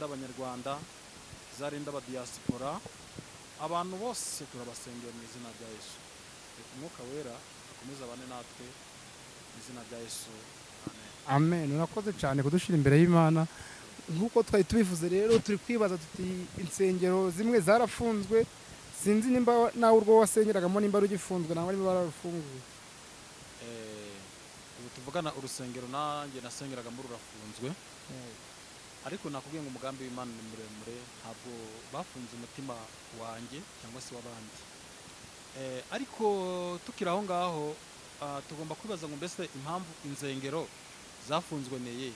Abanyarwanda zarinda aba diaspora abantu bose turabasengera mu izina rya Yesu. Reka umwuka wera akomeze abane natwe mu izina rya Yesu. Amen. Amen. Urakoze cyane kudushira imbere y'Imana. Nkuko twari tubivuze rero turi kwibaza tuti insengero zimwe zarafunzwe, sinzi nimba nawe urwo wasengeragamo nimba rugifunzwe nawe nimba bararufunguye. Ubu tuvugana urusengero nanjye nasengeraga muri rurafunzwe. Ariko nakubwiye ngo umugambi w'Imana ni muremure, ntabwo bafunze umutima wanjye cyangwa se w'abandi. Ariko tukiri aho ngaho tugomba kwibaza ngo mbese impamvu insengero zafunzwe neye.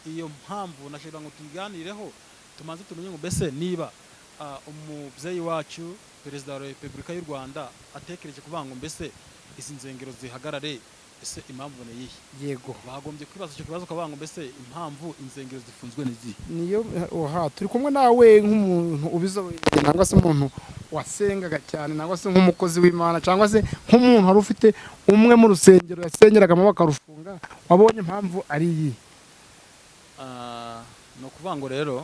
Iyo mpamvu nashaka ngo tuyiganireho tumanze tumenye ngo mbese niba umubyeyi wacu perezida wa Repubulika y'u Rwanda atekereje kuvuga ngo mbese izi nsengero zihagarare, ese impamvu ni iyihe? Yego, bagombye kwibaza icyo kibazo kavuga ngo mbese impamvu insengero zifunzwe n'izihe. niyo turi kumwe nawe nk'umuntu ubizobereye nangwa se umuntu wasengaga cyane nangwa se nk'umukozi w'Imana cyangwa se nk'umuntu wari ufite umwe mu rusengero yasengeragamo bakarufunga, wabonye impamvu ari iyi? Ni ukuvuga ngo rero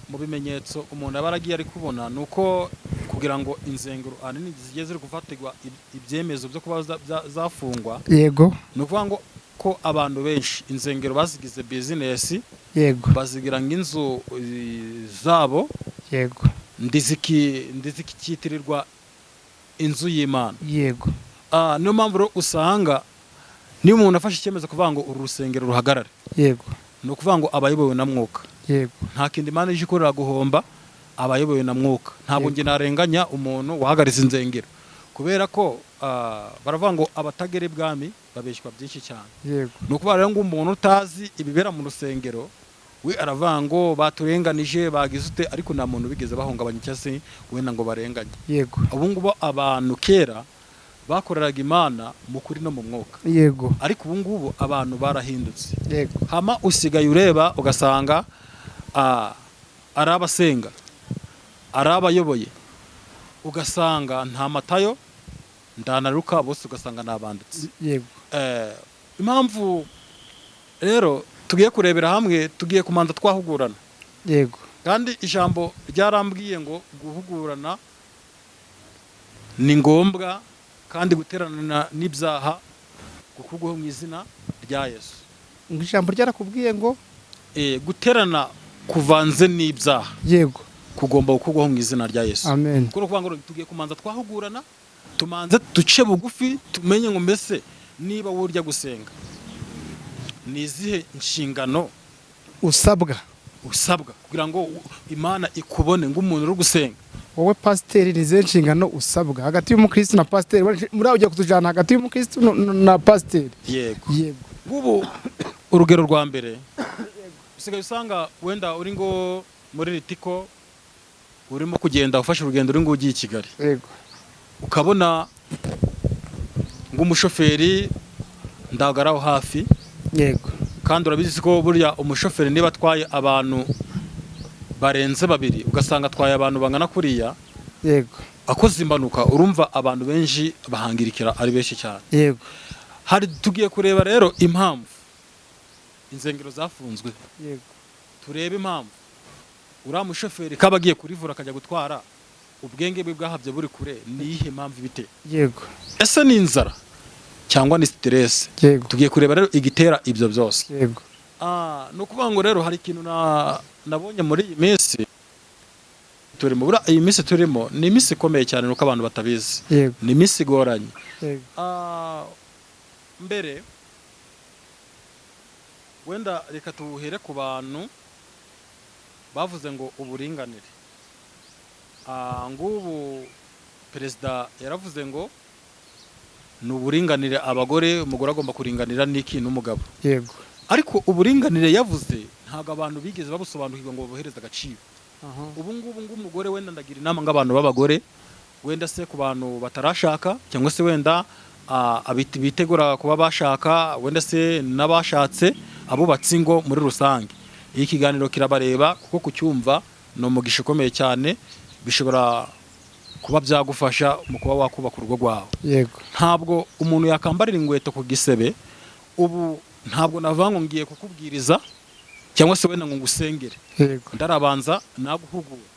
mu bimenyetso umuntu aba aragiye ari kubona ni uko kugira ngo insengero ahanini zigiye ziri gufatirwa ibyemezo byo kuba zafungwa. Yego, ni ukuvuga ngo ko abantu benshi insengero bazigize bizinesi. yego, bazigira nk'inzu zabo. yego, ndizikitirirwa inzu y'Imana. yego, niyo mpamvu rero usanga niba umuntu afashe icyemezo kuvuga ngo uru rusengero ruhagarare, yego, ni ukuvuga ngo abayobowe na mwuka. yego, nta kindi Imana ije ikorera guhomba abayobowe na mwuka. Ntabwo njye narenganya umuntu wahagaritse insengero, kubera ko baravuga ngo abatagera ibwami babeshywa byinshi cyane. yego, ni ukuvuga rero ngo umuntu utazi ibibera mu rusengero we aravuga ngo baturenganije bagize ute, ariko nta muntu bigeze bahungabanya cyangwa se wenda ngo barenganye. yego, ubu ngubu abantu kera bakoreraga Imana mu kuri no mu mwuka, yego, ariko ubu ngubu abantu barahindutse. yego, hama usigaye ureba ugasanga ari abasenga, ari abayoboye, ugasanga nta matayo ndanaruka, bose ugasanga nabanditse. yego, impamvu rero tugiye kurebera hamwe, tugiye kumanza twahugurana. yego, kandi ijambo ryarambwiye ngo guhugurana ni ngombwa, kandi guterana n'ibyaha gukurwaho mu izina rya Yesu. ijambo ryarakubwiye ngo guterana kuvanze n'ibyaha, yego, kugomba gukurwaho mu izina rya Yesu. amen. kuko kuvuga ngo tugiye kumanza twahugurana, tumanze duce bugufi, tumenye ngo mbese niba wurya gusenga ni izihe inshingano usabwa kugira ngo Imana ikubone nk'umuntu uri gusenga. wowe pasiteri, ni ze nshingano usabwa hagati y'umukristo na pasiteri? muri aho ugiye kutujyana hagati y'umukristo na pasiteri? Yego, yego, ngubu urugero rwa mbere usigaye usanga wenda uri ngo muri Ritiko urimo kugenda ufashe urugendo uri ngo ugiye i Kigali, yego, ukabona ng'umushoferi ndagaraho hafi. yego, kandi urabizi ko burya umushoferi niba atwaye abantu barenze babiri, ugasanga atwaye abantu bangana kuriya, yego, akoze impanuka, urumva abantu benshi bahangirikira ari benshi cyane. yego, tugiye kureba rero impamvu insengero zafunzwe. yego, turebe impamvu uriya mushoferi kaba agiye kurivura akajya gutwara, ubwenge bwe bwahabye buri kure, ni iyihe mpamvu ibitera? yego, ese ni inzara cyangwa ni stress? yego, tugiye kureba rero igitera ibyo byose. yego, ni ukuvuga ngo rero hari ikintu nabonye muri iyi minsi turimo. iyi minsi turimo ni iminsi ikomeye cyane, nuko abantu batabizi. yego, ni iminsi igoranye. yego, mbere wenda reka tuhere ku bantu bavuze ngo uburinganire. ngubu perezida yaravuze ngo ni uburinganire abagore, umugore agomba kuringanira n'iki n'umugabo. yego, ariko uburinganire yavuze ntabwo abantu bigeze babusobanukirwa ngo babuhereze agaciro. ubu ngubu ng'umugore wenda ndagira inama ng'abantu b'abagore, wenda se ku bantu batarashaka cyangwa se wenda bitegura kuba bashaka, wenda se n'abashatse, abubatse ingo muri rusange. iyi kiganiro kirabareba kuko kucyumva ni umugisha ukomeye cyane, bishobora kuba byagufasha mu kuba wakubaka urugo rwawe. yego, ntabwo umuntu yakambarira ingweto ku gisebe. ubu ntabwo navuga ngo ngiye kukubwiriza cyangwa se wenda ngo ngusengere yego ndarabanza naguhugura.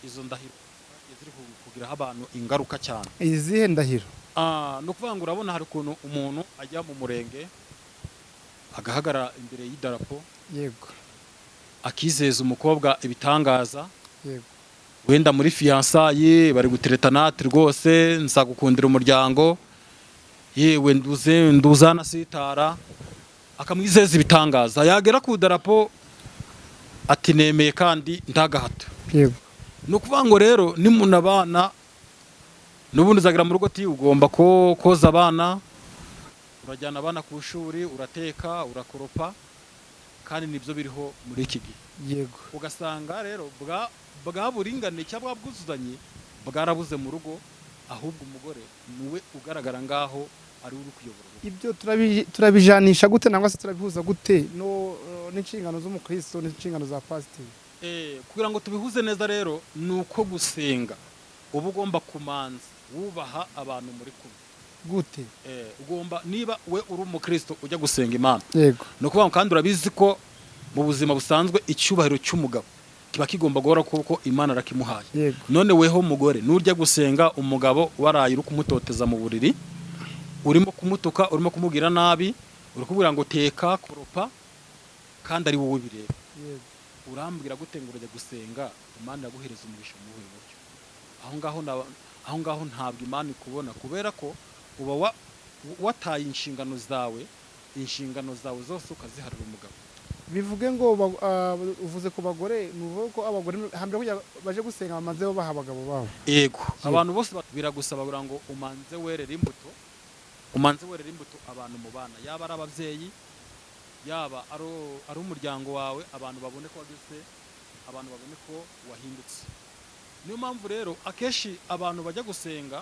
Izo ndahiro ziri kugiraho abantu ingaruka cyane. izihe ndahiro? No kuvuga ngo urabona hari ukuntu umuntu ajya mu murenge agahagarara imbere y'idarapo yego akizeza umukobwa ibitangaza, yego wenda muri fiyansaye bari guteretana ati rwose nzagukundira umuryango yewe nduzana sitara, akamwizeza ibitangaza, yagera ku darapo ati nemeye kandi ndagahato. yego Ni ukuvuga ngo rero nimuna abana n'ubundi uzagira mu rugo ati ugomba koza abana, urajyana abana ku ishuri, urateka, urakoropa, kandi nibyo biriho muri iki gihe. yego Ugasanga rero bwa buringanire cyangwa bwuzuzanye bwarabuze mu rugo, ahubwo umugore niwe ugaragara ngaho ari uri kuyobora urugo. ibyo turabijanisha gute nangwa se turabihuza gute n'inshingano z'umukristo n'inshingano za pasiteri? Kugira ngo tubihuze neza rero ni uko gusenga uba ugomba kumanza wubaha abantu muri kumwe. Gute? Ugomba niba we uri umukristo ujya gusenga Imana, yego no kuvuga kandi urabizi ko mu buzima busanzwe icyubahiro cy'umugabo kiba kigomba guhora kuko Imana arakimuhaye. yego None weho mugore nurya gusenga umugabo waraye uri kumutoteza mu buriri, urimo kumutuka, urimo kumubwira nabi, uri kubwira ngo teka koropa, kandi ari wowe bireba, yego urambwira gute ngo urajya gusenga Imana yaguhereza umugisha mu buhe buryo? Aho ngaho ntabwo Imana ikubona, kubera ko uba wataye inshingano zawe zose ukaziharira umugabo. bivuge ngo uvuze ku bagore, nuvuga ko abagore hambere kugira baje gusenga bamaze baha abagabo babo. Yego abantu bose biragusaba ngo umanze werera imbuto abantu mu bana, yaba ari ababyeyi, yaba ari umuryango wawe, abantu babone ko wagize, abantu babone ko wahindutse. Niyo mpamvu rero akenshi abantu bajya gusenga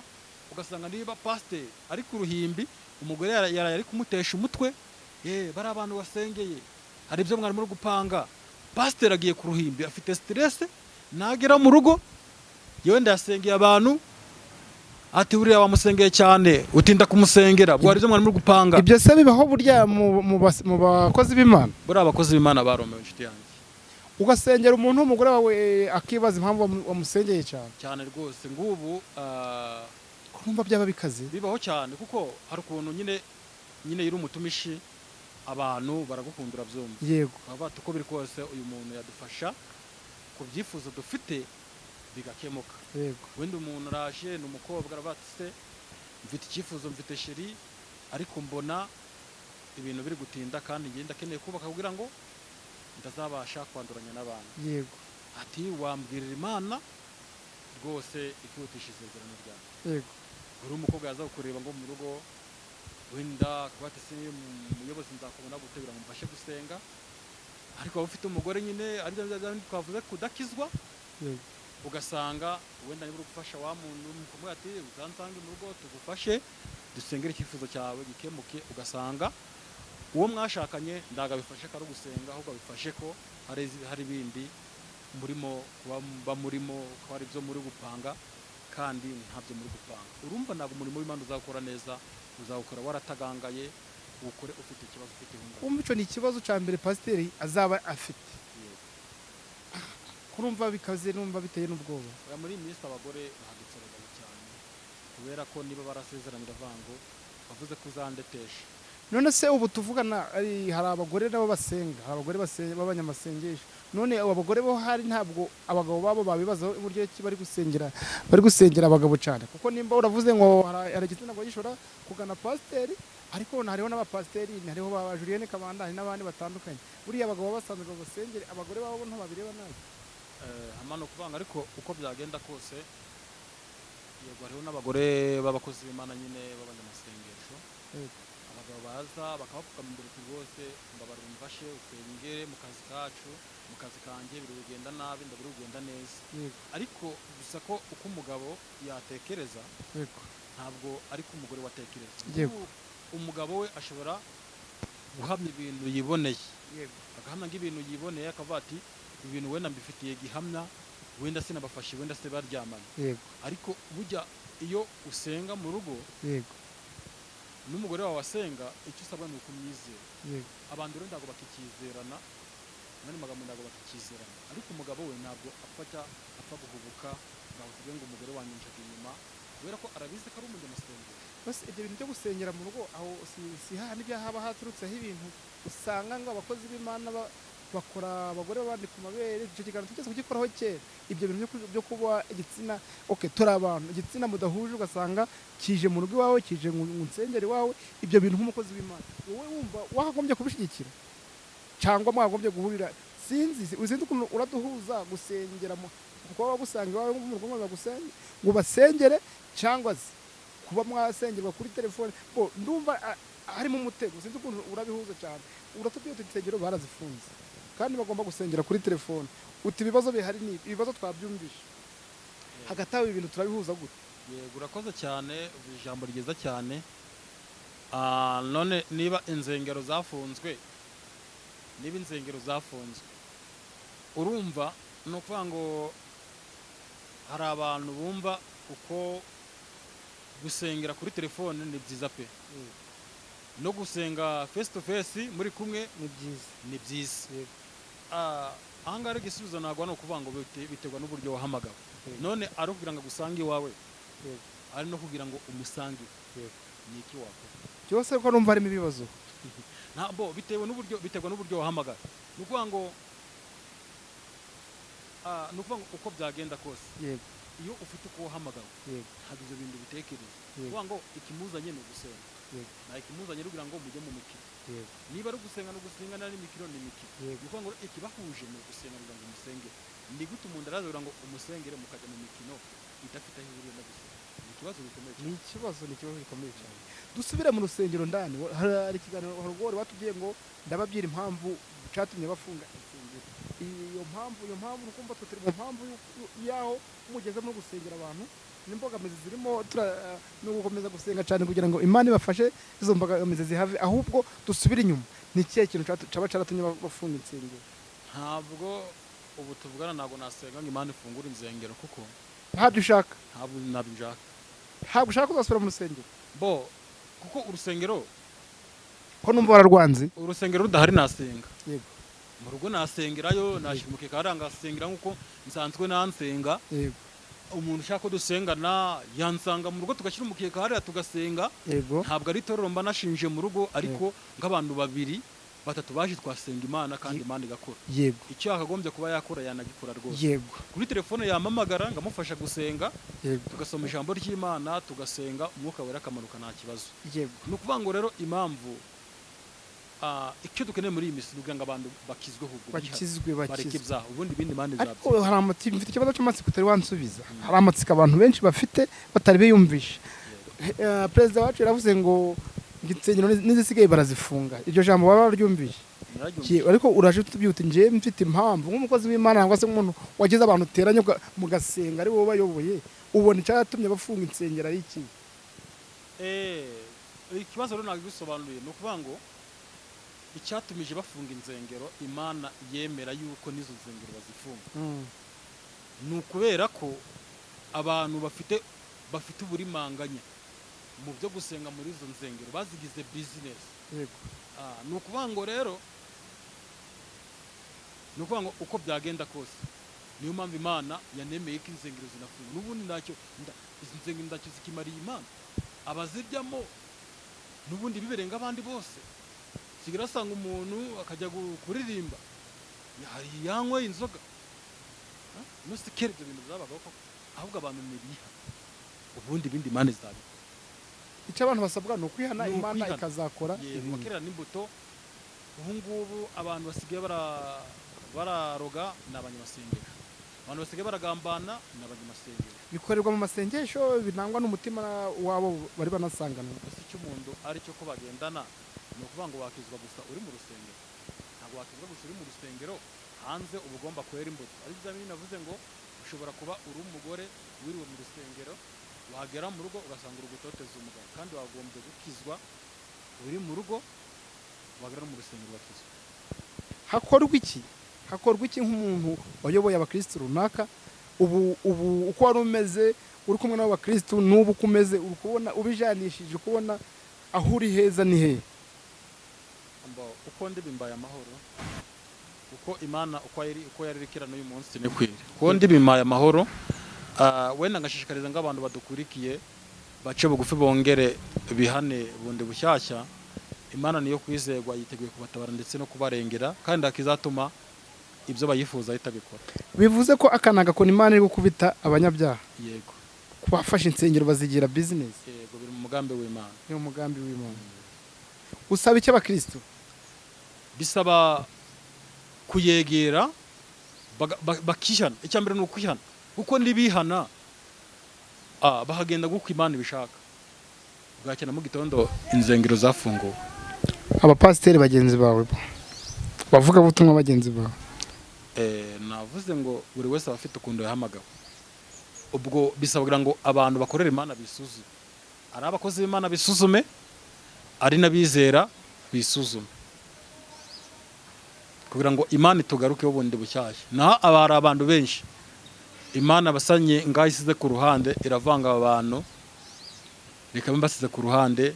ugasanga niba pasiteri ari ku ruhimbi, umugore yaraye ari kumutesha umutwe, bari abantu basengeye, hari ibyo mwari muri gupanga, pasiteri agiye ku ruhimbi afite stress, nagera mu rugo yewe ndasengeye abantu ati uriya wamusengeye cyane utinda kumusengera, bwo hari ibyo mwari muri gupanga. Ibyo se bibaho burya mu bakozi b'Imana? Buri abakozi b'Imana baromewe inshuti yanjye. Ugasengera umuntu w'umugore wawe akibaza impamvu wamusengeye cyane rwose. Ngubu kurumva byaba bikaze bibaho cyane, kuko hari ukuntu nyine yiri umutumishi, abantu baragukundura byumva. Yego baba uko biri kose uyu muntu yadufasha ku byifuzo dufite bigakemuka. yego Wenda umuntu araje ni umukobwa arabatse, mfite icyifuzo, mfite sheri, ariko mbona ibintu biri gutinda kandi ngenda akeneye kubaka kugira ngo ndazabasha kwanduranya n'abantu. yego Ati wambwirira Imana rwose ikihutisha isezerano ryawe. yego uri umukobwa yaza kureba ngo mu rugo, wenda kuba ati se umuyobozi nzakubona gute kugira ngo mfashe gusenga, ariko waba ufite umugore nyine ari byo twavuze kudakizwa. yego Ugasanga wenda niba uri gufasha wa muntu mukumwe ati uzansange mu rugo tugufashe dusengere icyifuzo cyawe gikemuke, ugasanga uwo mwashakanye ndaga bifashe ko ari gusenga, ahubwo bifashe ko hari ibindi murimo bamurimo, ko hari ibyo muri gupanga kandi ntabyo muri gupanga. Urumva ntabwo umurimo w'Imana uzakora neza, uzawukora waratagangaye, ukore ufite ikibazo, ufite ihungabana. Umva icyo ni ikibazo cya mbere pasiteri azaba afite. Kurumva bikaze, numva biteye n'ubwoba. Muri iyi minsi abagore bahagitse abagabo cyane, kubera ko niba barasezeranira vango bavuze ko uzandetesha. None se ubu tuvugana hari abagore nabo basenga, hari abagore b'abanyamasengesho. None abo bagore bo hari ntabwo abagabo babo babibazaho uburyo ki bari gusengera abagabo cyane, kuko nimba uravuze ngo hari igitsina ngo gishobora kugana pasiteri, ariko hariho n'abapasiteri, hariho ba Julienne Kabanda, hari n'abandi batandukanye. Buriya abagabo basanzwe basengera abagore babo ntababireba nabi. Amano kuvanga, ariko uko byagenda kose yego hariho n'abagore b'abakozi b'Imana nyine b'abanyamasengesho Yego. abagabo baza bakabapfukama imbere uti rwose mbabarira umfashe usengere mu kazi kacu mu kazi kanjye biri kugenda nabi ndabiri kugenda neza Yego. ariko gusa ko uko umugabo yatekereza Yego. ntabwo ariko umugore watekereza Yego. umugabo we ashobora guhamya ibintu yiboneye Yego. agahamya nk'ibintu yiboneye akavuga ati ibintu wenda mbifitiye gihamya wenda sinabafashe wenda se baryamanye Yego. ariko burya iyo usenga mu rugo Yego. n'umugore wawe asenga icyo usabwa ni ukumwizera Yego. abantu rero ntabwo bakikizerana nani magambo ntabwo bakikizerana ariko umugabo we ntabwo apfa guhubuka ngo avuge ngo umugore wanjye njaga inyuma kubera ko arabizi ko ari umunyamasengesho bose ibyo bintu byo gusengera mu rugo aho si hahandi haba haturutseho ibintu usanga ngo abakozi b'Imana bakora abagore bandi ku mabere icyo kiganiro tugeze kugikoraho kera ibyo bintu byo kuba igitsina turi abantu igitsina mudahuje ugasanga kije mu rugo iwawe kije mu nsengero iwawe ibyo bintu nk'umukozi w'Imana wowe wumva wakagombye kubishyigikira cyangwa mwagombye guhurira sinzi ukuntu uraduhuza gusengera kuba bagusanga iwawe mu rugo ngo basengere cyangwa se kuba mwasengerwa kuri telefone ndumva harimo umutego sinzi ukuntu urabihuza cyane uratubwiye uti insengero barazifunze kandi bagomba gusengera kuri telefone uti ibibazo bihari ni ibibazo twabyumvishe hagati aho ibintu turabihuza gute yego urakoze cyane ijambo ryiza cyane none niba insengero zafunzwe urumva ni ukuvuga ngo hari abantu bumva uko gusengera kuri telefone ni byiza pe no gusenga face to face muri kumwe ni byiza ahangaha igisubizo ntabwo ni ukuvuga ngo biterwa n'uburyo wahamagawe none ari ukugira ngo agusange iwawe ari no kugira ngo umusange ni iki wakora cyose ko numva harimo ibibazo ntabwo biterwa n'uburyo wahamagawe ni ukuvuga ngo uko byagenda kose iyo ufite uko wahamagawe ntabwo ibyo bintu bitekereza kuvuga ngo ikimuzanye ni ugusenga nta ikimuzanye kugira ngo mujye mu mikino niba ari ugusenga no gusenga n'imikino ni imikino ni ukuvuga ngo ikibahuje ni ugusenga kugira ngo umusengere ni gute umuntu araza kugira ngo umusengere mukajya mu mikino idafite aho ihuriye no gusenga ni ikibazo gikomeye cyane ni ikibazo gikomeye cyane dusubire mu rusengero ndani hari ikiganiro haruguru batubwiye ngo ndababwira impamvu cyatumye bafunga insengero iyo mpamvu urukumva turi mu mpamvu yaho mugeze no gusengera abantu n'imbogamizi zirimo no gukomeza gusenga cyane kugira ngo Imana ibafashe izo mbogamizi zihave ahubwo dusubire inyuma ni ikihe kintu cyaba cyaratumye bafunga insengero ntabwo ubu tuvugana ntabwo nasenga ngo Imana ifungure insengero kuko ntabyo ushaka ntabwo ushaka kuzasubira mu rusengero kuko urusengero ko numva wararwanze urusengero rudahari nasenga yego mu rugo nasengerayo nashimuke karanga asengera nkuko nsanzwe nansenga yego umuntu ushaka ko dusengana yansanga mu rugo tugashyira umukeka hariya tugasenga yego ntabwo ari itorero mba nashinje mu rugo ariko nk'abantu babiri batatu baje twasenga Imana kandi Imana igakora yego icyo akagombye kuba yakora yanagikora rwose yego kuri telefone yamamagara ngamufasha gusenga yego tugasoma ijambo ry'Imana tugasenga umwuka wera akamanuka nta kibazo yego ni ukuvuga ngo rero impamvu icyo dukeneye muri iyi misi kugira ngo abantu bakizwe bareke ibyaha ubundi ibindi Imana izabyo ariko hari amatsiko mfite ikibazo cy'amatsiko utari wansubiza hari amatsiko abantu benshi bafite batari biyumvisha perezida wacu yaravuze ngo insengero n'izisigaye barazifunga iryo jambo baba baryumvishe ariko uraje tubyuta nje mfite impamvu nk'umukozi w'Imana cyangwa se umuntu wagize abantu uteranye mugasenga ari wowe bayoboye ubona icyatumye bafunga insengero ari iki ikibazo rero ntabwo bisobanuye ni ukuvuga ngo icyatumije bafunga insengero Imana yemera yuko n'izo nsengero bazifunga ni ukubera ko abantu bafite uburimanganya mu byo gusenga muri izo nsengero bazigize bizinesi ni ukuvuga ngo rero uko byagenda kose niyo mpamvu Imana yanemeye ko insengero zinafunga n'ubundi izi nsengero ntacyo zikimariye Imana abaziryamo n'ubundi biberenga abandi bose kigira asanga umuntu akajya kuririmba yanyweye inzoga nusi kera ibyo bintu byabagaho koko ahubwo abantu nibiha ubundi ibindi Imana izabikora icyo abantu basabwa ni ukwihana Imana ikazakora bakera n'imbuto ubu ngubu abantu basigaye bararoga ni abanyamasengesho abantu basigaye baragambana n'abanyamasengesho bikorerwa mu masengesho binangwa n'umutima wabo bari banasanganwa. gusa icyo umuntu ari cyo ko bagendana ni ukuvuga ngo wakizwa gusa uri mu rusengero, ntabwo wakizwa gusa uri mu rusengero, hanze uba ugomba kwera imbuto. ariko ibizamini navuze ngo ushobora kuba uri umugore wiriwe mu rusengero, wagera mu rugo ugasanga uri gutoteza umugabo, kandi wagombye gukizwa uri mu rugo, wagera no mu rusengero ugakizwa. hakorwa iki nk'umuntu wayoboye abakristo runaka, ubu uko wari umeze uri kumwe n'abo bakristo n'ubu uko umeze, uri kubona ubijanishije, kubona aho uri heza ni hehe? uko ndi bimbaye amahoro, uko imana uko yari ikira n'uyu munsi ni kwiri, uko ndi bimbaye amahoro. Wenda ngashishikariza nk'abantu badukurikiye bace bugufi bongere bihane bundi bushyashya. Imana niyo kwizerwa, yiteguye kubatabara ndetse no kubarengera, kandi akizatuma ibyo bayifuza itabikora. Bivuze ko aka nagakona Imana iri gukubita abanyabyaha, yego, kubafasha insengero bazigira business, yego, biri mu mugambi w'Imana. ni umugambi w'Imana. Usaba iki abakristo? Bisaba kuyegera bakihana. icya mbere ni ukwihana, kuko nibihana bahagenda guko Imana ibishaka. Bwakena mu gitondo inzengero zafunguwe. Abapasiteri bagenzi bawe, bavuga butumwa bagenzi bawe, navuze ngo buri wese aba afite ukundo yahamagawe. Ubwo bisabwa ngo abantu bakorera Imana bisuzume, ari abakozi b'Imana bisuzume, ari n'abizera bisuzume, kugira ngo Imana itugarukeho bundi bushyashya. naho abari abantu benshi Imana basanye ngaho isize ku ruhande, iravanga abantu reka mbasize ku ruhande.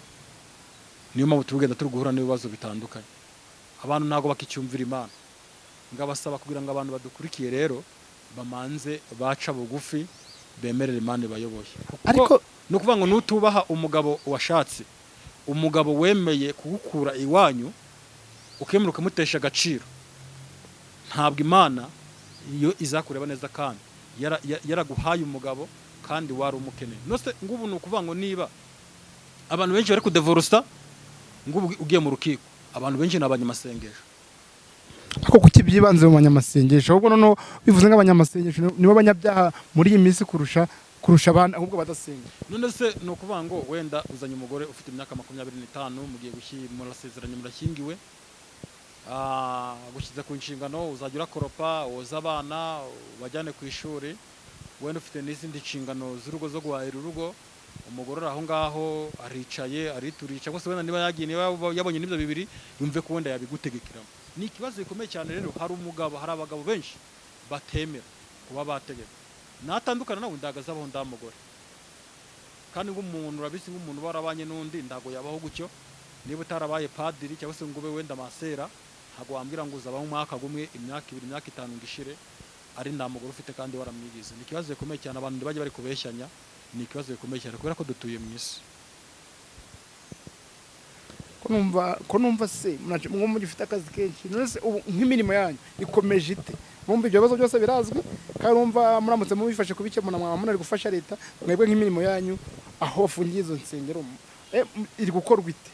Niyo mpamvu tugenda turi guhura n'ibibazo bitandukanye. Abantu ntago bakicyumvira Imana. Ngabasaba kugira ngo abantu badukurikiye rero bamanze baca bugufi, bemerere Imana bayoboye. Ariko no kuvuga ngo nutubaha umugabo washatse, umugabo wemeye kugukura iwanyu ukemera ukamutesha agaciro, ntabwo Imana iyo izakureba neza, kandi yaraguhaye umugabo kandi wari umukeneye. Nose ngubu ni ukuvuga ngo niba abantu benshi bari kudevorusa, ngubu ugiye mu rukiko, abantu benshi n'abanyamasengesho. Ako kuki byibanze mu banyamasengesho? Ahubwo noneho bivuze nk'abanyamasengesho nibo banyabyaha muri iyi minsi kurusha abantu ahubwo badasenga. None se ni ukuvuga ngo wenda uzanye umugore ufite imyaka 25, mugiye murasezeranye, murashyingiwe, gushyize ku nshingano, uzajya urakoropa, woza abana, bajyane ku ishuri, wenda ufite n'izindi nshingano z'urugo zo guhahira urugo. Umugore aho ngaho aricaye arituriye, cyangwa se wenda niba yagiye yabonye n'ibyo bibiri, yumve ko wenda yabigutegekiramo. Ni ikibazo gikomeye cyane rero. Hari abagabo benshi batemera kuba bategeka, natandukana nawe ndagazabaho ndamugore, kandi nk'umuntu urabisi nk'umuntu barabanye n'undi ndago yabaho gutyo. Niba utarabaye padiri cyangwa se ngo ube wenda masera, ntago wambwira ngo uzabaho umwaka gumwe, imyaka 2, imyaka 5 ngishire ari ndamugore ufite kandi waramwigize. Ni ikibazo gikomeye cyane, abantu bajye bari kubeshyanya. Ni ikibazo gikomeye cyane kubera ko dutuye mu isi. Ko numva se mwo mugifite akazi kenshi, none se nk'imirimo yanyu ikomeje ite? Mumva ibyo bibazo byose birazwi, kandi numva muramutse mubifashe kubikemura, munari gufasha leta. Mwebwe nk'imirimo yanyu aho bafungiye izo nsengero iri gukorwa ite?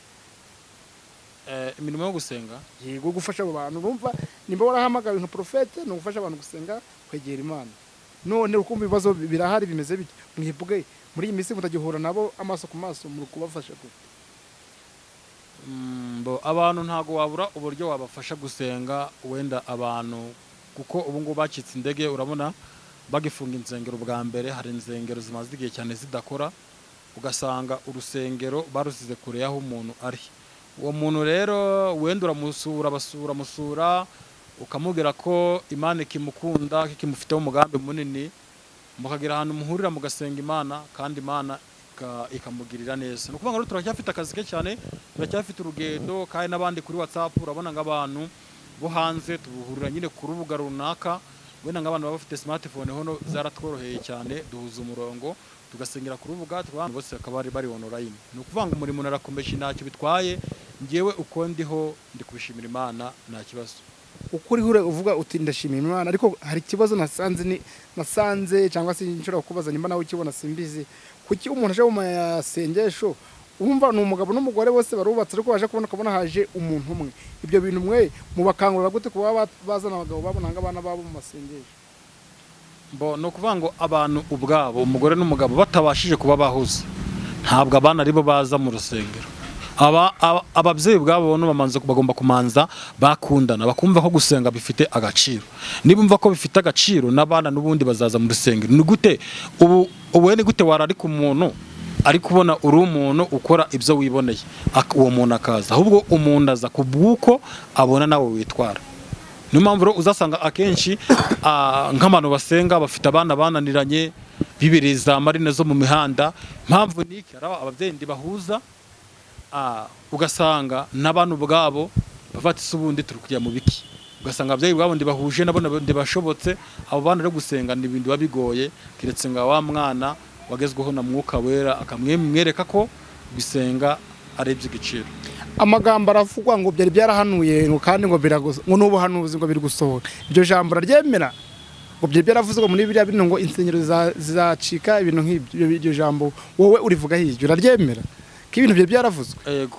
Imirimo yo gusenga, yego, gufasha abo bantu. Numva nimba warahamagawe nka profete no gufasha abantu gusenga, kwegera Imana. None ukumva ibibazo birahari bimeze bite? Mwebwe muri iyi minsi mutagihura nabo amaso ku maso, muri kubafasha gute? Abantu ntago wabura uburyo wabafasha gusenga, wenda abantu kuko ubu ngubu bacitse indege. Urabona bagifunga insengero bwa mbere, hari insengero zimaze igihe cyane zidakora, ugasanga urusengero barusize kure y'aho umuntu ari. Uwo muntu rero wenda uramusura ukamubwira ko Imana ikimukunda, ikimufiteho umugambi munini, mukagira ahantu muhurira mugasenga Imana, kandi Imana ikamugirira neza. Ni ukuvuga ngo turacyafite akazi ke cyane, turacyafite urugendo. Kandi n'abandi kuri WhatsApp urabona nk'abantu bo hanze tubuhurira nyine ku rubuga runaka, wenda nk'abantu baba bafite smartphone hono zaratworoheye cyane, duhuza umurongo tugasengera ku rubuga, abantu bose akaba bari online. Ni ukuvuga ngo umurimo narakomeje, ntacyo bitwaye. Ngewe uko ndiho ndi kubishimira Imana, nta kibazo. Ukuri uvuga uti ndashimira Imana, ariko hari ikibazo nasanze cyangwa se nshobora kukubaza nimba nawe ukibona simbizi. Kuki umuntu aje mu masengesho umva ni umugabo n'umugore bose barubatse, ariko baje kubona haje umuntu umwe? Ibyo bintu mwe mubakangurira gute kuba bazana abagabo babo nanga abana babo mu masengesho? no kuvuga ngo abantu ubwabo umugore n'umugabo batabashije kuba bahuza ntabwo abana aribo baza mu rusengero. Ababyeyi ubwabo bagomba kumanza bakundana bakumva ko gusenga bifite agaciro. Niba umva ko bifite agaciro n'abana n'ubundi bazaza mu rusengero. Ni gute ubu ni gute warari ku muntu ari kubona uri umuntu ukora ibyo wiboneye uwo muntu akaza, ahubwo umuntu aza kubwuko abona nawe witwara. Niyo mpamvu rero uzasanga akenshi nk'abantu basenga bafite abana bananiranye bibiriza marine zo mu mihanda. Mpamvu niki ababyeyi bahuza ugasanga n'abantu ubwabo bavatise ubundi turi kujya mu biki, ugasanga ababyeyi ubwabo bahuje nabo bashobotse. Abo bana rero gusenga ni ibintu bigoye, kiretse ngo wa mwana wagezweho na mwuka wera akamwereka ko bisenga ari iby'igiciro. Amagambo aravugwa ngo byari byarahanuye ngo kandi ngo n'ubuhanuzi ngo biri gusohora. Iryo jambo raryemera ngo byari byaravuzwe muri biriya bino ngo insengero zizacika ibintu nk'ibyo. Iryo jambo wowe urivuga hiryo uraryemera ko ibintu byari byaravuzwe? Yego,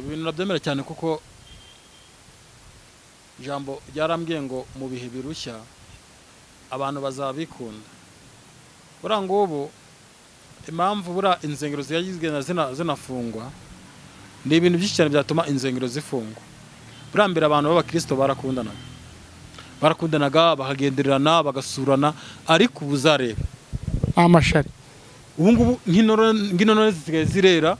ibintu nabyemera cyane kuko ijambo ryarambwiye ngo mu bihe birushya abantu bazabikunda. Buriya ngubu impamvu buriya insengero ziyagizwe zinafungwa ni ibintu byinshi cyane byatuma insengero zifungwa. Buriya mbere abantu b'abakristo barakundanaga bakagendererana bagasurana, ariko ubu uzareba amashari ubu ngubu nk'inonore zisigaye zirera.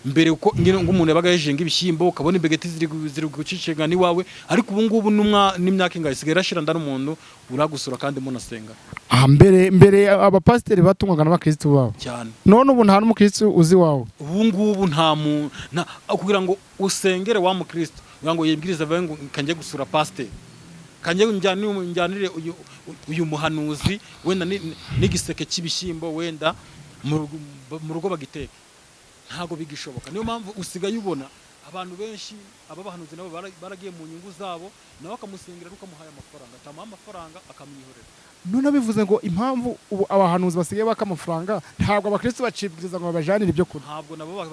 Mbere uko nk'umuntu yabaga yejinga ibishyimbo ukabona imbegeti ziri gucicenga n'iwawe, ariko ubu ngubu n'imyaka ingahe isigaye irashira ndari umuntu uragusura kandi munasenga. Mbere abapasiteri batungwaga n'abakristo babo cyane, none ubu nta n'umukristo uzi wawe. Ubu ngubu nta kugira ngo usengere wa mukristo kugira ngo yibwirize avuge ngo kanjye gusura pasiteri, kanjye njyanire uyu muhanuzi wenda n'igiseke cy'ibishyimbo wenda mu rugo bagiteka, ntago bigishoboka. Niyo mpamvu usigaye ubona abantu benshi ababahanuzi nabo baragiye mu nyungu zabo, nawe akamusengera ukamuhaye amafaranga, atamuha amafaranga akamwihorera. None bivuze ngo impamvu ubu abahanuzi basigaye baka amafaranga ntabwo abakristo bacibwiriza ngo babajanire ibyo kurya, ntabwo nabo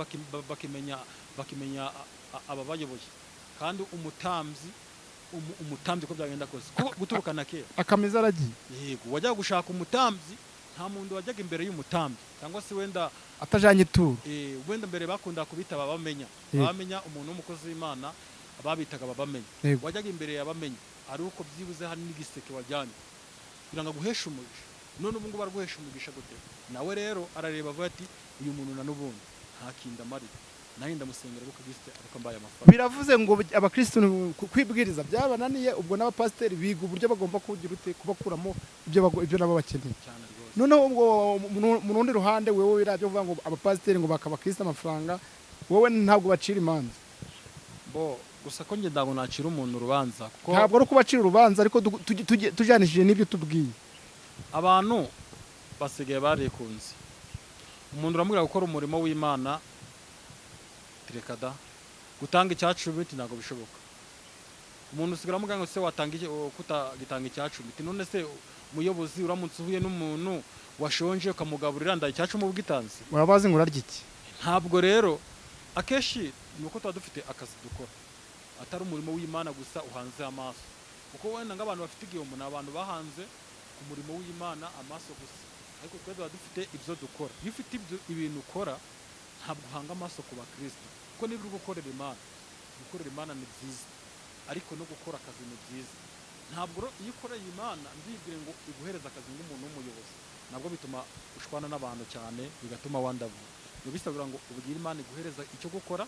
bakimenya ababayoboye. Kandi umutambyi ko byagenda kose ko guturuka na kera akameza aragiye. Yego, wajya gushaka umutambyi nta muntu wajyaga imbere y'umutambyi cyangwa se wenda atajanye ituro. Wenda mbere bakunda kubita babamenya umuntu w'umukozi w'Imana babitaga babamenya. Wajyaga imbere y'abamenya ari uko byibuze hari n'igiseke wajyanye kugira ngo aguheshe umugisha. None ubu ngubu araguhesha umugisha gute? Nawe rero arareba avuga ati uyu muntu na n'ubundi nta kinda mari, naho ndamusengera kuko Kristo ariko mbaye amafaranga. Biravuze ngo abakristo kwibwiriza byabananiye, ubwo n'abapasiteri biga uburyo bagomba kugira kubakuramo ibyo nabo bakeneye cyane. Noneho ubwo mu rundi ruhande wewe wirabyo uvuga ngo abapasiteri ngo bakabakristo amafaranga, wowe ntabwo bacira imanza. Gusa ko njye ntabwo nacira umuntu urubanza, kuko ntabwo ari kubacira urubanza, ariko tujanishije n'ibyo tubwiye. Abantu basigaye barikunze. Umuntu uramubwira gukora umurimo w'Imana reka da gutanga icyacumi ntabwo bishoboka. Umuntu usigara amubwira ngo se watanga kutagitanga icyacumi, none se umuyobozi uramutse uhuye n'umuntu washonje ukamugaburira nda icyacumi ubwitanze urabazi ngo urarya iki? Ntabwo rero akeshi nuko tuba dufite akazi dukora, atari umurimo w'Imana gusa uhanze amaso, kuko wenda nk'abantu bafite igihombo ni abantu bahanze ku murimo w'Imana amaso gusa, ariko twe tuba dufite ibyo dukora. Iyo ufite ibintu ukora ntabwo uhanga amaso ku bakristo, kuko niba uri gukorera Imana ni byiza, ariko no gukora akazi ni byiza. Ntabwo iyo ukoreye Imana mbibwire ngo iguhereza akazi nk'umuntu w'umuyobozi, nabwo bituma ushwana n'abantu cyane, bigatuma wandavura. Bisabira ngo ubwire Imana iguhereza icyo gukora,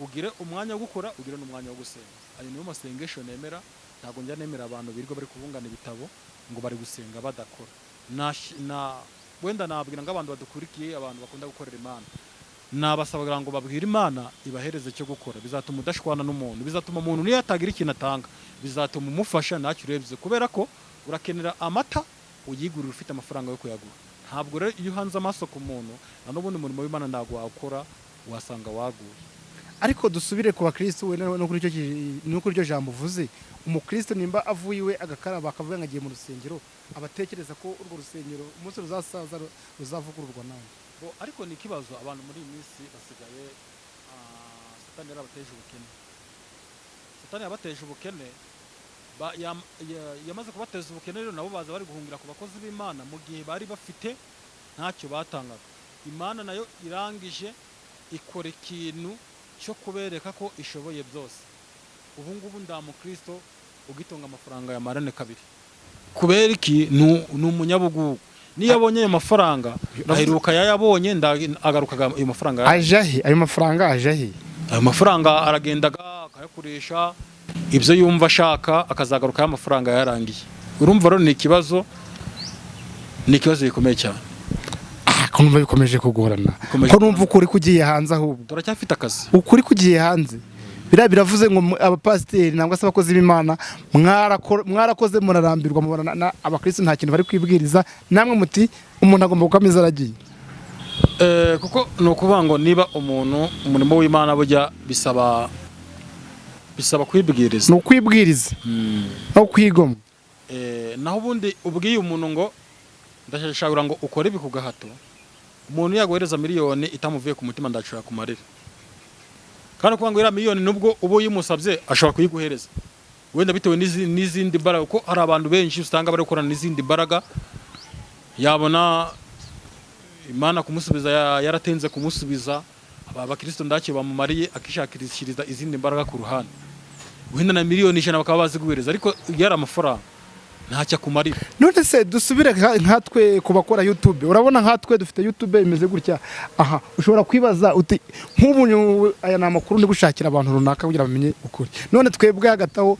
ugire umwanya wo gukora, ugire n'umwanya wo gusenga. Ayo niyo masengesho nemera. Ntabwo njya nemera abantu birirwa bari kubungana ibitabo ngo bari gusenga badakora. Wenda nabwira ngo abantu badukurikiye, abantu bakunda gukorera Imana, nabasabagira ngo babwire Imana ibahereze cyo gukora. Bizatuma udashwana n'umuntu, bizatuma umuntu niyo atagira ikintu atanga, bizatuma umufasha ntacyo urebye, kubera ko urakenera amata uyigurira ufite amafaranga yo kuyagura. Ntabwo rero iyo uhanze amaso ku muntu n'ubundi umurimo w'Imana ntabwo wakora, wasanga waguye. Ariko dusubire ku bakristo we no kuri iryo jambo uvuze. Umukristo nimba avuye iwe agakaraba akavuga ngo agiye mu rusengero, abatekereza ko urwo rusengero umunsi ruzasaza ruzavugururwa nawe. Ariko ni ikibazo abantu muri iyi minsi basigaye Satani yarabateje ubukene. yamaze kubateza ubukene rero nabo baza bari guhungira ku bakozi b'Imana mu gihe bari bafite ntacyo batangaga. Imana nayo irangije ikora ikintu cyo kubereka ko ishoboye byose. Ubu ngubu ndamukristo ugitunga amafaranga ya marane kabiri. Kubera iki ni umunyabugugu. Niyo abonye ayo mafaranga aheruka yayabonye agarukaga ayo mafaranga ajahe ayo mafaranga ajahe ayo mafaranga aragendaga akayakoresha ibyo yumva ashaka akazagaruka ayo mafaranga yarangiye. Urumva rero ni ikibazo gikomeye cyane. ko numva bikomeje kugorana ko numva ukuri kugiye hanze ahubwo turacyafite akazi ukuri kugiye hanze biravuze ngo abapasiteri nangwa se abakozi b'Imana mwarakoze murarambirwa mubona abakristo nta kintu bari kwibwiriza namwe muti umuntu agomba gukamiza aragiye. Kuko no kuvuga ngo niba umuntu umurimo w'Imana bujya bisaba kwibwiriza no kwibwiriza no kwigomwa. Naho ubundi ubwiye umuntu ngo ndashashagura ngo ukore ibi ku gahato umuntu yagohereza miliyoni itamuvuye ku mutima ndashaka kumarira kandi kuvuga ngo ira miliyoni nubwo ubo yimusabye ashobora kuyiguhereza wenda bitewe n'izindi mbaraga ko hari abantu benshi usanga bari gukorana n'izindi mbaraga yabona Imana kumusubiza yaratenze kumusubiza abakristo ndacyo bamumariye akishakirishiriza izindi mbaraga ku ruhande wenda na miliyoni 100 bakaba baziguhereza ariko yari amafaranga ntacyo kumarira. None se dusubire nkatwe kubakora YouTube urabona nkatwe dufite YouTube imeze gutya aha ushobora kwibaza uti nk'ubu aya na makuru ndi gushakira abantu runaka kugira bamenye ukuri none twebwe hagataho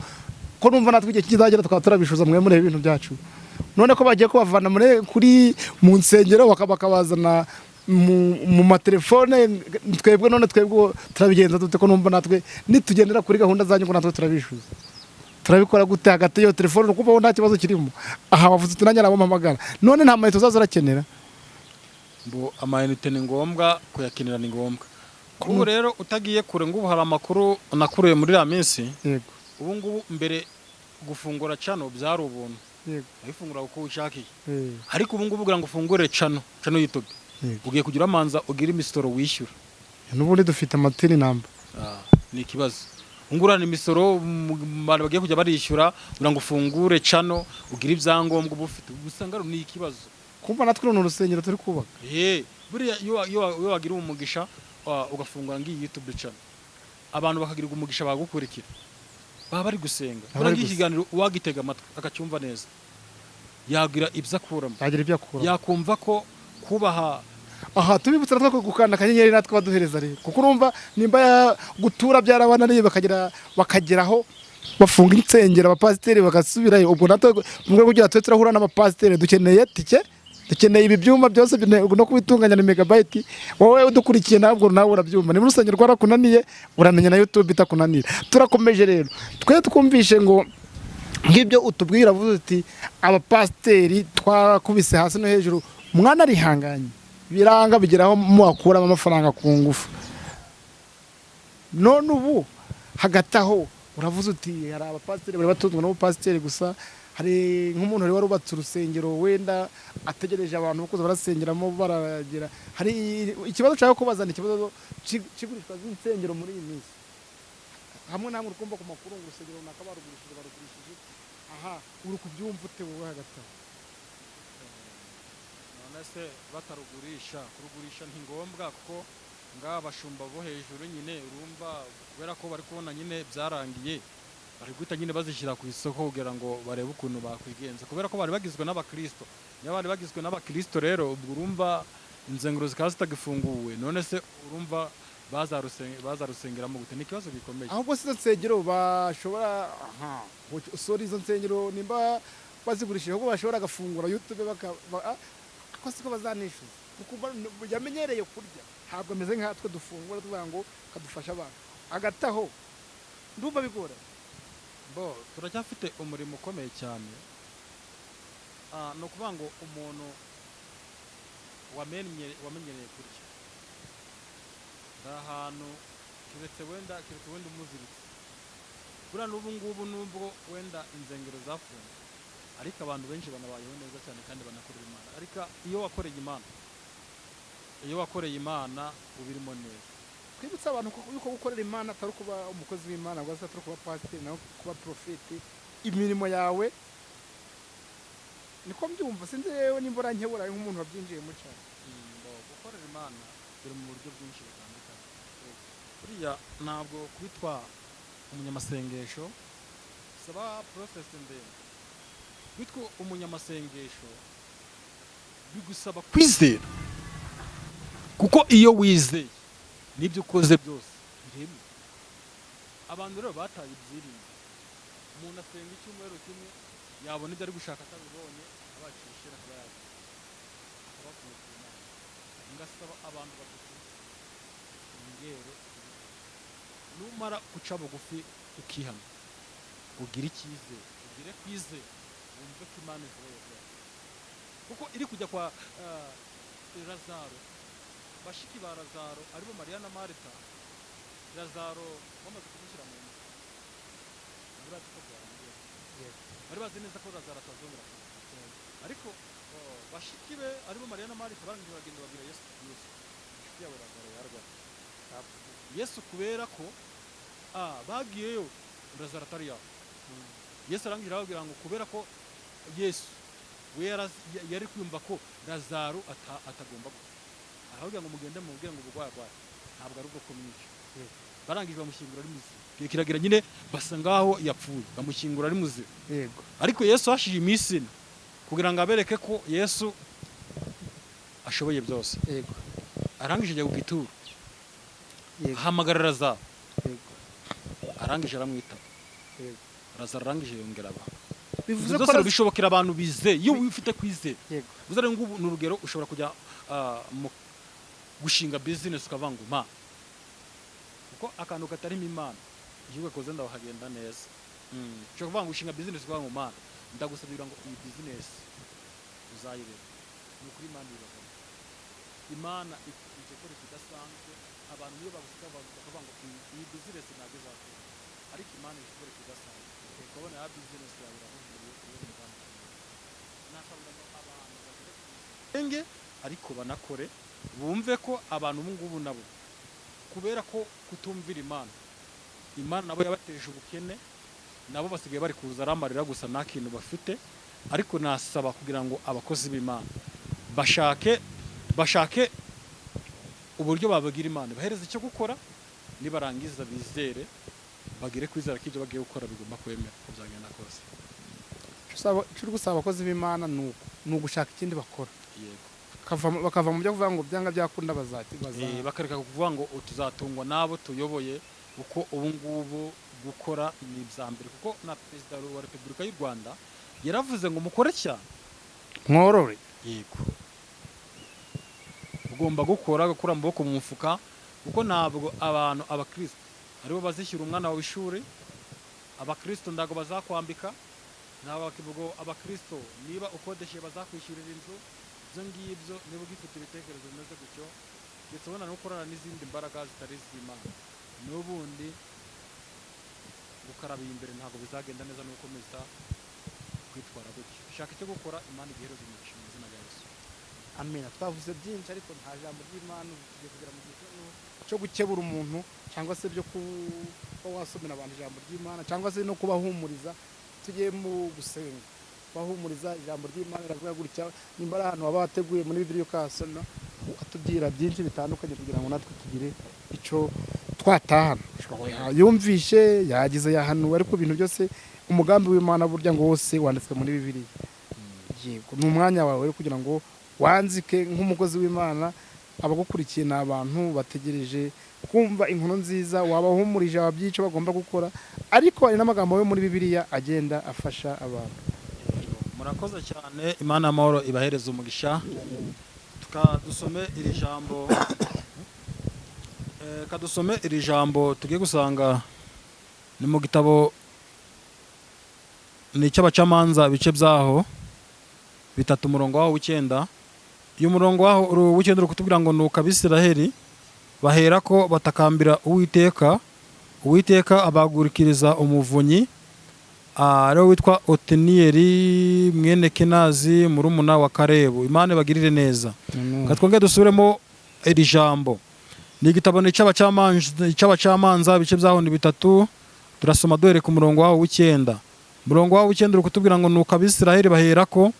ko numva natwe igihe kizagera tukaba turabishuza mwe muri ibintu byacu none ko bagiye kubavana kuri mu nsengero bakabazana mu matelefone twebwe none twebwe turabigenza dute ko numva natwe nitugendera kuri gahunda zanyu ko natwe turabishuza turabikora gute hagati yo telefone ukubaho nta kibazo kirimo aha bavuze tunanya nabo mpamagara none nta mayito zazarakenera bo amayinite ni ngombwa kuyakenera ni ngombwa kuko rero utagiye kure ngo hari amakuru nakuruye muri la minsi yego ubu ngubu mbere gufungura channel byari ubuntu yego ayifungura uko ushakiye ariko ubu ngubu ugira ngo ufungure channel YouTube ugiye kugira amanza ugira imisoro wishyura n'ubundi dufite amatini namba ni ikibazo ungurana imisoro abantu bagiye kujya barishyura ugira ngo ufungure channel ugira ibyangombwa ubufite usanga ni ikibazo kumva natwe no rusengero turi kubaka buriya yo wagira umugisha ugafungura ngiyi YouTube channel abantu bakagira umugisha bagukurikira baba bari gusenga urangiye ikiganiro wagitega amatwi akacyumva neza yagira ibyo akuramo yakumva ko kubaha aha tubibutsa natwe gukanda kanyenyeri natwe baduhereza rero kuko urumva nimba gutura byarabananiye bakageraho bafunga insengero abapasiteri bagasubirayo ubwo natwe mwe kugira twe turahura n'abapasiteri dukeneye tike dukeneye ibi byuma byose no kubitunganya ni megabyte wowe udukurikiye ntabwo nawe urabyumva ni muri rusengero rwarakunaniye uramenya na YouTube itakunanira turakomeje rero twe twumvishe ngo ngibyo utubwira vuze uti abapasiteri twakubise hasi no hejuru mwana arihanganye biranga bigeraho muakuramo amafaranga ku ngufu none ubu hagataho uravuze uti hari abapasiteri bari batunzwe n'ubupasiteri gusa hari nk'umuntu wari warubatse urusengero wenda ategereje abantu bakoze barasengeramo baragera hari ikibazo cyako kubazana ikibazo kigurishwa z'insengero muri iyi minsi hamwe namwe urukumva ku makuru ngo urusengero runaka barugurishije aha uri kubyumva ute wowe hagataho se batarugurisha kurugurisha nti ngombwa kuko ngabashumba bo hejuru nyine urumva kubera ko bari kubona nyine byarangiye bari guhita nyine bazishyira ku isoko kugira ngo barebe ukuntu bakwigenza kubera ko bari bagizwe n'abakristo niba bari bagizwe n'abakristo rero ubwo urumva inzengero zikaba zitagifunguwe none se urumva bazarusengeramo gute ni ikibazo gikomeye ahubwo si insengero bashobora izo nsengero nimba bazigurishije ahubwo bashobora gafungura YouTube ko siko bazanishuza kuko yamenyereye kurya ntabwo ameze nkatwe dufungura tuvuga ngo kadufasha abantu agataho ndumva bigora bo turacyafite umurimo ukomeye cyane no kuvuga ngo umuntu wamenyereye kurya ahantu kiretse wenda umuziritse buriya n'ubu ngubu nubwo wenda inzengero zafunze ariko abantu benshi banabayeho neza cyane kandi banakorera Imana ariko iyo wakoreye Imana ubirimo neza twibutsa abantu yuko gukorera Imana atari kuba umukozi w'Imana ahubwo atari kuba pasiteri naho kuba profeti imirimo yawe niko mbyumva sinzi yewe nimba urankebura nk'umuntu wabyinjiyemo cyane. gukorera imana biri mu buryo bwinshi butandukanye. buriya ntabwo kwitwa umunyamasengesho saba porosesi ndende. kwitwa umunyamasengesho bigusaba kwizera, kuko iyo wizeye n'ibyo ukoze byose biremye. abantu rero bataye ibyiringiro. umuntu asenga icyumweru kimwe yabona ibyo ari gushaka atabibonye abakishira akaba yagiye abakuye ku Imana. ngasaba abantu badukurikiye ingero numara guca bugufi ukihana, ugire icyizere, ugire kwizera, wumve ko Imana ishoboye byose. kuko iri kujya kwa Lazaro, bashiki ba Lazaro aribo Mariya na Marita. Lazaro bamaze kumushyira mu nzu, bari bazi ko byarangiye, bari bazi neza ko Lazaro atazongera kuza. ariko bashiki be aribo Mariya na Marita barangije bagenda babwira Yesu, inshuti yawe Lazaro yarwaye. Yesu kubera ko bagiyeyo Lazaro atari yawe, Yesu arangije arababwira ngo kubera ko Yesu we yari kwiyumva ko Lazaro atagomba gupfa, arababwira ngo mugende mubwire ngo uburwayi arwaye ntabwo ari ubwo kumwica. barangije bamushyingura ari muzima. Igihe kiragira nyine basa ngaho yapfuye, bamushyingura ari muzima. Yego. Ariko Yesu hashije iminsi ine kugira ngo abereke ko Yesu ashoboye byose. Yego. Arangije ajya ku gituro, ahamagara Lazaro, arangije aramwita, Lazaro arangije yongera aba. Bivuze ko bishobokera abantu bizeye, iyo wifite kwizera. Bivuze ngo ubu n'urugero ushobora kujya gushinga business ukavanga ma kuko akantu katarimo Imana igihugu koze ndaho hagenda neza. Cyo kuvanga gushinga business ukavanga ma ndagusabira ngo iyi business uzayibera ni kuri Imana ibaza. Imana ije kuri kidasanzwe, abantu niyo bagusika bakavanga iyi business ntabwo izakora, ariko Imana ije kuri kidasanzwe. Ukabona ya business yawe irahumuriye kuri Imana. Nasabira abantu bagire ariko banakore bumve ko abantu ubu ngubu nabo kubera ko kutumvira Imana nabo yabateje ubukene, nabo basigaye bari kuza aramarira gusa nta kintu bafite. Ariko nasaba kugira ngo abakozi b'Imana bashake uburyo babagira Imana, bahereze icyo gukora, nibarangiza bizere bagire kwizera ko ibyo bagiye gukora bigomba kwemera ko byagenda kose. Cyo gusaba abakozi b'Imana ni ugushaka ikindi bakora. Yego. Bakava mu byo kuvuga ngo byanga byakunda bakareka kuvuga ngo tuzatungwa nabo tuyoboye, uko ubu ngubu gukora ni ibya mbere. Kuko na Perezida wa Repubulika y'u Rwanda yaravuze ngo mukore cyane mworore. Yego. Ugomba gukora amaboko mu mufuka, kuko ntabwo abantu abakristo aribo bazishyura umwana wawe ishuri, abakristo ndago bazakwambika, ntabwo abakristo niba ukodeshe bazakwishyurira inzu. Ibyo ngibyo niba ugifite ibitekerezo bimeze gutyo, ndetse ubona no gukorana n'izindi mbaraga zitari iz'Imana, n'ubundi gukarabiye imbere ntabwo bizagenda neza no gukomeza kwitwara gutyo. Shaka icyo gukora, Imana igihereza umugisha mu izina rya Yesu. Amen. Twavuze byinshi ariko nta jambo ry'Imana ugiye kugira mu gihe cyo gukebura umuntu, cyangwa se byo kuba wasomera abantu ijambo ry'Imana, cyangwa se no kubahumuriza. Tugiye mu gusenga bahumuriza, ijambo ry'Imana riravuga gutya, nimba ari ahantu waba wateguye muri Bibiliya ukahasoma ukatubwira byinshi bitandukanye kugira ngo natwe tugire icyo twatahana. Yumvishe yagize yahanuwe, ariko ibintu byose umugambi w'Imana burya ngo wose wanditswe muri Bibiliya. Yego, ni umwanya wawe kugira ngo wanzike nk'umukozi w'Imana. Abagukurikiye ni abantu bategereje kumva inkuru nziza, wabahumurije ababyica bagomba gukora, ariko hari n'amagambo yo muri Bibiliya agenda afasha abantu. Murakoze cyane, Imana y'amahoro ibahereza umugisha. Kadusome iri jambo tugiye gusanga ni mu gitabo ni cy'Abacamanza ibice byaho 3 umurongo waho w'9. Uyu murongo waho w'9 uri kutubwira ngo nuko Abisiraheli bahera ko batakambira Uwiteka abagurikiriza umuvunyi ariwe witwa Otiniyeli mwene Kenazi murumuna wa Karebu. Imana ibagirire neza. Katwongere dusubiremo iri jambo. Ni igitabo cy'Abacamanza ibice byaho ni 3, turasoma duhere ku murongo waho w'9. murongo wawe w'icyenda uri kutubwira ngo nuko abisiraheli baherako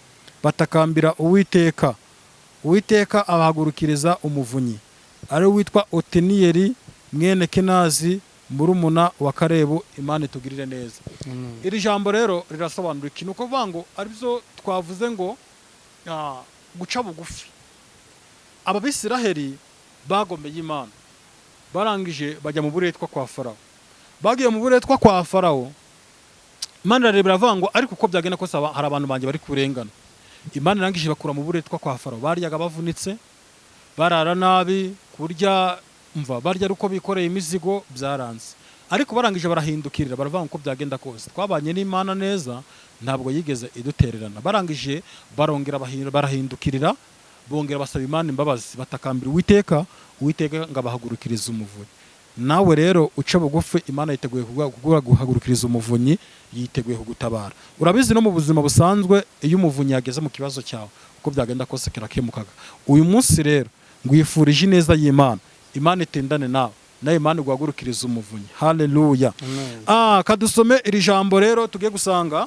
batakambira Uwiteka. Uwiteka abahagurukiriza umuvunyi ari witwa Otiniyeli mwene Kenazi murumuna wa Karebu. Imana itugirire neza. Iri jambo rero rirasobanura ikintu, uko vuga ngo aribyo twavuze ngo guca bugufi. Ababisiraheli bagomeye Imana, barangije bajya mu buretwa kwa Farawo. Bagiye mu buretwa kwa Farawo, Imana irarebera avuga ngo ariko uko byagenda kose hari abantu banjye bari kurengana. Imana irangije bakura mu buretwa kwa Farawo. Baryaga bavunitse, barara nabi, kurya barya uko bikoreye imizigo byaranze. Ariko barangije barahindukirira, baravuga uko byagenda kose twabanye n'Imana neza, ntabwo yigeze idutererana. Barangije barongera barahindukirira, bongera basaba Imana imbabazi, batakambira Uwiteka. Uwiteka ngo abahagurukirize umuvunyi. Nawe rero uca bugufi, Imana yiteguye guhagurukiriza umuvunyi, yiteguye kugutabara. Urabizi no mu buzima busanzwe, iyo umuvunyi yageze mu kibazo cyawe, uko byagenda kose kirakemukaga. Uyu munsi rero ngwifurije ineza y'Imana. Imana itendane nawe, nawe Imana guhagurukiriza umuvunyi. Haleluya. Kadusome iri jambo rero tugiye gusanga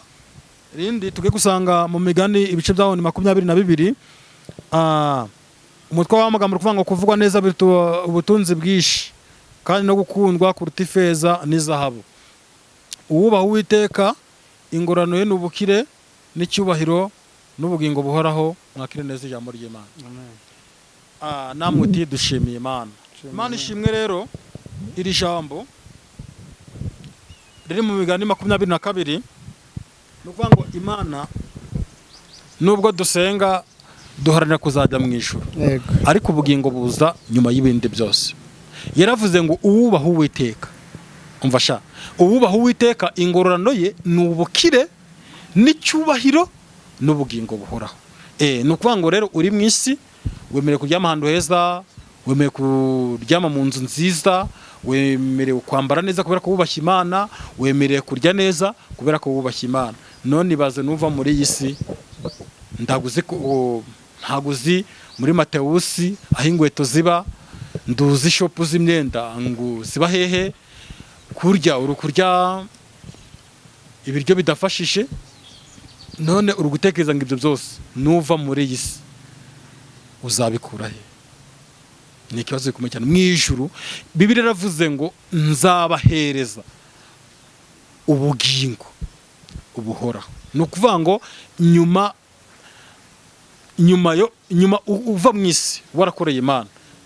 mu Migani ibice byaho ni 22. Umutwe w'amagambo uri kuvuga ngo kuvugwa neza biruta ubutunzi bwinshi, kandi no gukundwa kuruta ifeza n'izahabu. Uwubaha Uwiteka ingorano ye n'ubukire n'icyubahiro n'ubugingo buhoraho. Mwakire neza ijambo ry'Imana. Namwe uti dushimiye Imana. Imana ishimwe rero. Iri jambo riri mu Migani 22. Ni ukuvuga ngo Imana nubwo dusenga duharanira kuzajya mu ijuru, ariko ubugingo buza nyuma y'ibindi byose. Yaravuze ngo uwubaha Uwiteka, umva sha, uwubaha Uwiteka ingororano ye ni ubukire n'icyubahiro n'ubugingo buhoraho. Ni ukuvuga ngo rero uri mu isi, wemerewe kuryama ahantu heza, wemerewe kuryama mu nzu nziza, wemerewe kwambara neza kubera ko wubashye Imana, wemerewe kurya neza kubera ko wubashye Imana. None ibaze nuva muri iyi si, ntaguzi muri Matewusi aho ingweto ziba, nduzi shopu z'imyenda ngo ziba hehe, kurya ibiryo bidafashije. None uri gutekereza ngo ibyo byose nuva muri iyi si uzabikura he? Ni ikibazo gikomeye cyane. Mu ijuru Bibiliya iravuze ngo nzabahereza ubugingo ubuhoraho. Ni ukuvuga ngo nyuma uva mu isi warakoreye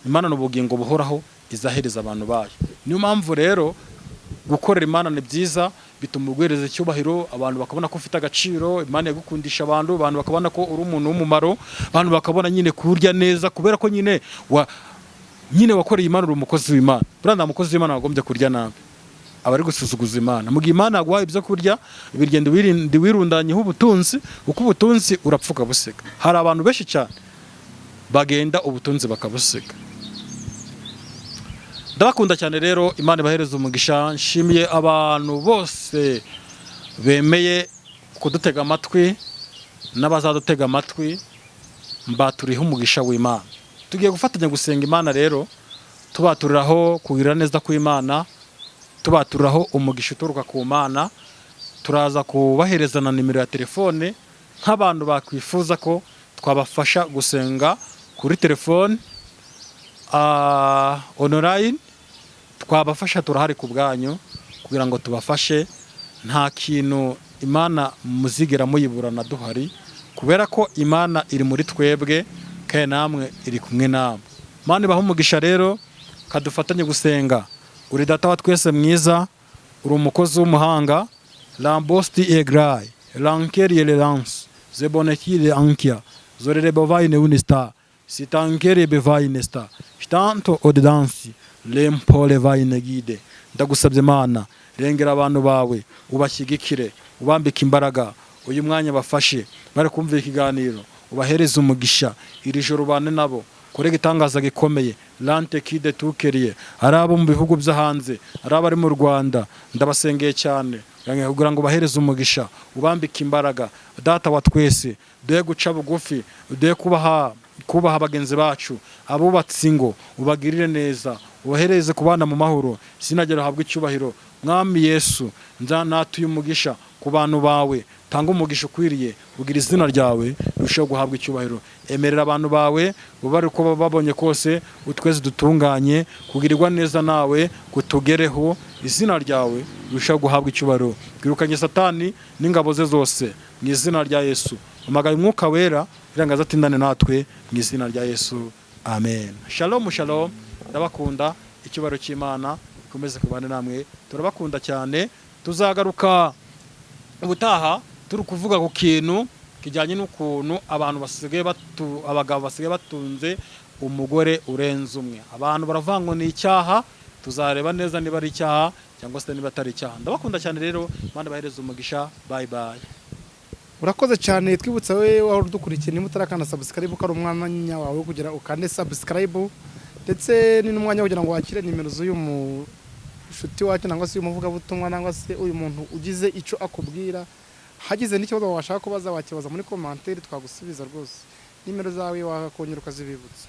Imana n'ubugingo buhoraho izahereza abantu bayo. Niyo mpamvu rero gukorera Imana ni byiza, bituma ugwereza icyubahiro, abantu bakabona ko ufite agaciro, Imana yagukundisha abantu bakabona ko uri umuntu w'umumaro, abantu bakabona nyine kurya neza kubera ko nyine wakoreye Imana, uri umukozi w'Imana. Buranda umukozi w'Imana wagombye kurya nabi, abari gusuzuguza Imana. Mu gihe Imana yaguhaye ibyo kurya, ibigende wirundanyeho ubutunzi, kuko ubutunzi urapfuka buseka. Hari abantu benshi cyane bagenda ubutunzi bakabuseka. Ndabakunda cyane rero, Imana ibahereza umugisha. Nshimiye abantu bose bemeye kudutega amatwi n'abazadutega amatwi, mbaturiho umugisha w'Imana. Tugiye gufatanya gusenga Imana rero, tubaturiraho kugira neza kw'Imana, tubaturiraho umugisha uturuka ku Mana. Turaza kubahereza na nimero ya telefone nk'abantu bakwifuza ko twabafasha gusenga kuri telefone online, twabafasha. Turahari ku bwanyu kugira ngo tubafashe. Nta kintu Imana muzigera muyiburana duhari, kubera ko Imana iri muri twebwe kandi namwe iri kumwe namwe. Imana ibaha umugisha rero, kadufatanye gusenga. Uri data wa twese mwiza, uri umukozi w'umuhanga. Lambosti egrai lankeri relance zebonekire ankia zorere bovaine unista sitankere bevaine sta tanto odansi lempole vaine gide. Ndagusabye Mana, rengera abantu bawe, ubashyigikire, ubambike imbaraga. Uyu mwanya bafashe bari kumvira ikiganiro, ubahereze umugisha. Iri joro bane nabo, korega itangaza gikomeye. Lante kide tukeriye, ari abo mu bihugu byo hanze, ari abari mu Rwanda, ndabasengeye cyane kugira ngo bahereze umugisha, ubambike imbaraga. Data wa twese, duhe guca bugufi, duhe kubaha bagenzi bacu, abubatse ingo ubagirire neza, ubahereze kubana mu mahoro. Sinagera habwa icyubahiro. Mwami Yesu, natuye umugisha ku bantu bawe, tanga umugisha ukwiriye, kugira izina ryawe rirusheho guhabwa icyubahiro. Emerera abantu bawe bari uko babonye kose, utweze dutunganye, kugirirwa neza nawe kutugereho, izina ryawe rirusheho guhabwa icyubahiro. Twirukanye Satani n'ingabo ze zose mu izina rya Yesu. Umagaye Umwuka Wera irangaza atindane natwe mu izina rya Yesu, amen. Shalom shalom, ndabakunda, icyubahiro cy'Imana komeze kubana namwe, turabakunda cyane. Tuzagaruka ubutaha turi kuvuga ku kintu kijyanye n'ukuntu abagabo basigaye batunze umugore urenze umwe. Abantu baravangwa ni icyaha, tuzareba neza niba ari icyaha cyangwa se niba atari icyaha. Ndabakunda cyane rero, Imana bahereze umugisha. Bye bye. urakoze cyane. Twibutsa we wahora udukurikiye, niba utarakanda subscribe ukari umwanya wawe kugira ukande subscribe, ndetse ni n'umwanya kugira ngo wakire nimero z'uyu mushuti wacu nangwa se uyu muvugabutumwa nangwa se uyu muntu ugize icyo akubwira. Hagize n'ikibazo washaka kubaza wakibaza muri commentaire, twagusubiza rwose. Nimero zawe wakongera ukazibibutsa.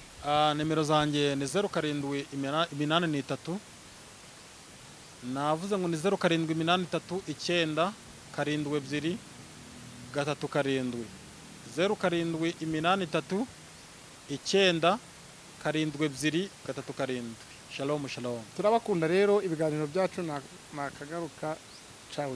Nimero zanjye ni 0783, navuze ngo ni 0783 9 72 3 0783 9 72 3. Shalom shalom. Turabakunda rero, ibiganiro byacu nakagaruka.